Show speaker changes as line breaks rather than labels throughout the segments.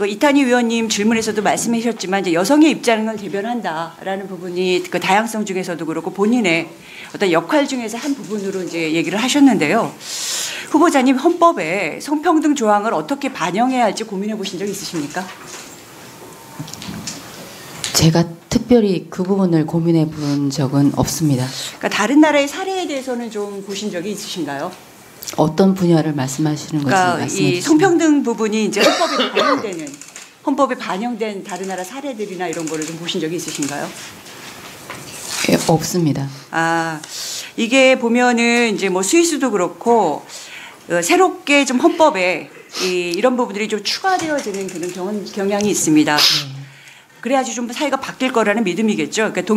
이탄희 의원님 질문에서도 말씀하셨지만 이제 여성의 입장을 대변한다라는 부분이 그 다양성 중에서도 그렇고 본인의 어떤 역할 중에서 한 부분으로 이제 얘기를 하셨는데요. 후보자님 헌법에 성평등 조항을 어떻게 반영해야 할지 고민해 보신 적 있으십니까?
제가 특별히 그 부분을 고민해 본 적은 없습니다.
그러니까 다른 나라의 사례에 대해서는 좀 보신 적이 있으신가요?
어떤 분야를 말씀하시는 건지
그러니까
말씀해
이 성평등 부분이 이제 헌법에 반영된 다른 나라 사례들이나 이런 거를 좀 보신 적이 있으신가요?
예, 없습니다.
아, 이게 보면은 이제 뭐 스위스도 그렇고 새롭게 좀 헌법에 이런 부분들이 좀 추가되어지는 그런 경향이 있습니다. 그래야지 좀 사회가 바뀔 거라는 믿음이겠죠. 그러니까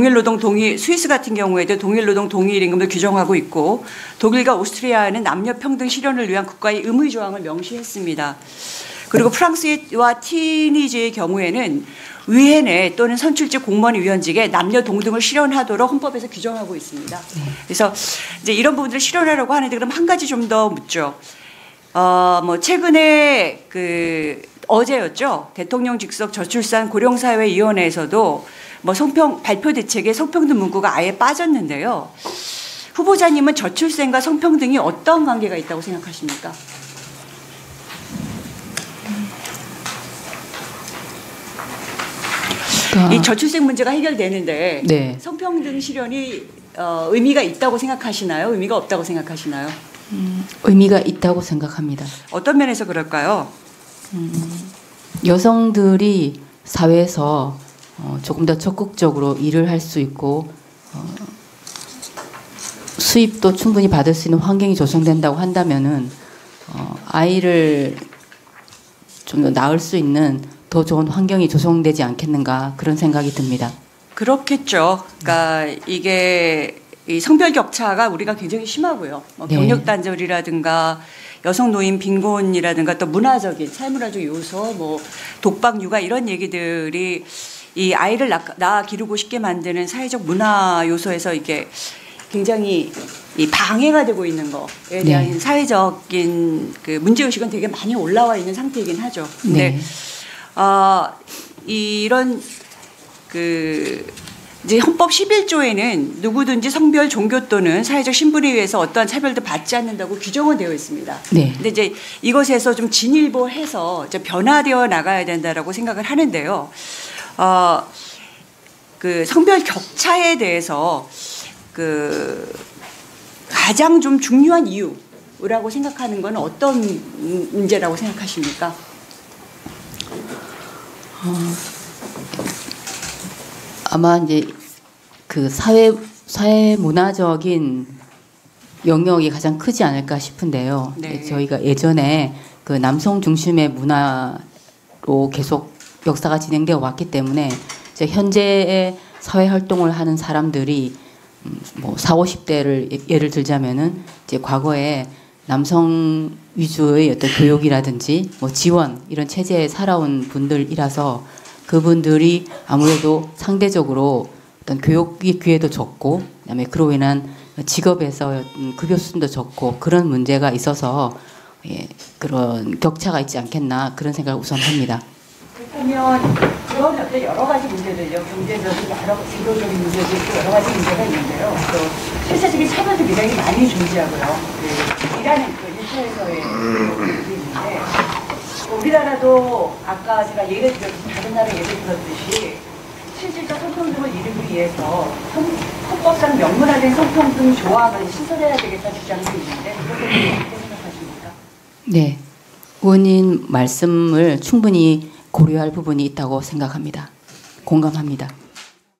스위스 같은 경우에도 동일노동 동일임금을 규정하고 있고 독일과 오스트리아는 남녀 평등 실현을 위한 국가의 의무 조항을 명시했습니다. 그리고 프랑스와 티니지의 경우에는 의회 내 또는 선출직 공무원 위원직에 남녀 동등을 실현하도록 헌법에서 규정하고 있습니다. 그래서 이제 이런 부분들을 실현하려고 하는데 그럼 한 가지 좀 더 묻죠. 뭐 최근에 어제였죠. 대통령 직속 저출산 고령사회위원회에서도 뭐 발표 대책에 성평등 문구가 아예 빠졌는데요. 후보자님은 저출생과 성평등이 어떤 관계가 있다고 생각하십니까? 이 저출생 문제가 해결되는데 네. 성평등 실현이 의미가 있다고 생각하시나요? 의미가 없다고 생각하시나요?
의미가 있다고 생각합니다.
어떤 면에서 그럴까요?
여성들이 사회에서 조금 더 적극적으로 일을 할 수 있고 수입도 충분히 받을 수 있는 환경이 조성된다고 한다면은 아이를 좀 더 낳을 수 있는 더 좋은 환경이 조성되지 않겠는가 그런 생각이 듭니다.
그렇겠죠. 그러니까 이게 이 성별 격차가 우리가 굉장히 심하고요. 뭐
네.
경력 단절이라든가 여성 노인 빈곤이라든가 또 문화적인 사회문화적 요소, 뭐 독박 육아 이런 얘기들이 이 아이를 낳아 기르고 싶게 만드는 사회적 문화 요소에서 이게 굉장히 이 방해가 되고 있는 거에 대한 네. 사회적인 그 문제의식은 되게 많이 올라와 있는 상태이긴 하죠. 근데
네.
이런 이제 헌법 11조에는 누구든지 성별, 종교 또는 사회적 신분에 의해서 어떠한 차별도 받지 않는다고 규정은 되어 있습니다.
네.
근데 이제 이것에서 좀 진일보해서 이제 변화되어 나가야 된다라고 생각을 하는데요. 그 성별 격차에 대해서 가장 좀 중요한 이유라고 생각하는 건 어떤 문제라고 생각하십니까?
아마 이제 그 사회 문화적인 영역이 가장 크지 않을까 싶은데요.
네.
저희가 예전에 그 남성 중심의 문화로 계속 역사가 진행되어 왔기 때문에 이제 현재의 사회 활동을 하는 사람들이 뭐 40, 50대를 예를 들자면은 이제 과거에 남성 위주의 어떤 교육이라든지 뭐 지원 이런 체제에 살아온 분들이라서 그분들이 아무래도 상대적으로 어떤 교육의 기회도 적고 그다음에 그로 인한 직업에서 급여 수준도 적고 그런 문제가 있어서 그런 격차가 있지 않겠나 그런 생각을 우선 합니다.
보면 그런 어떤 여러 가지 문제들요. 경제적인 제도적인 문제도 여러 가지 문제가 있는데요. 또 실제적인 차별도 굉장히 많이 존재하고요. 일하는 일터에서의 문제도 있는데 우리나라도 아까 제가 다른 나라 예를 들었듯이 실질적 성평등을 이루기 위해서 헌법상 명문화된 성평등 조항을 신설해야 되겠다는 주장도 있는데 그것에 대해서 어떻게 생각하십니까?
네, 의원님 말씀을 충분히 고려할 부분이 있다고 생각합니다. 공감합니다.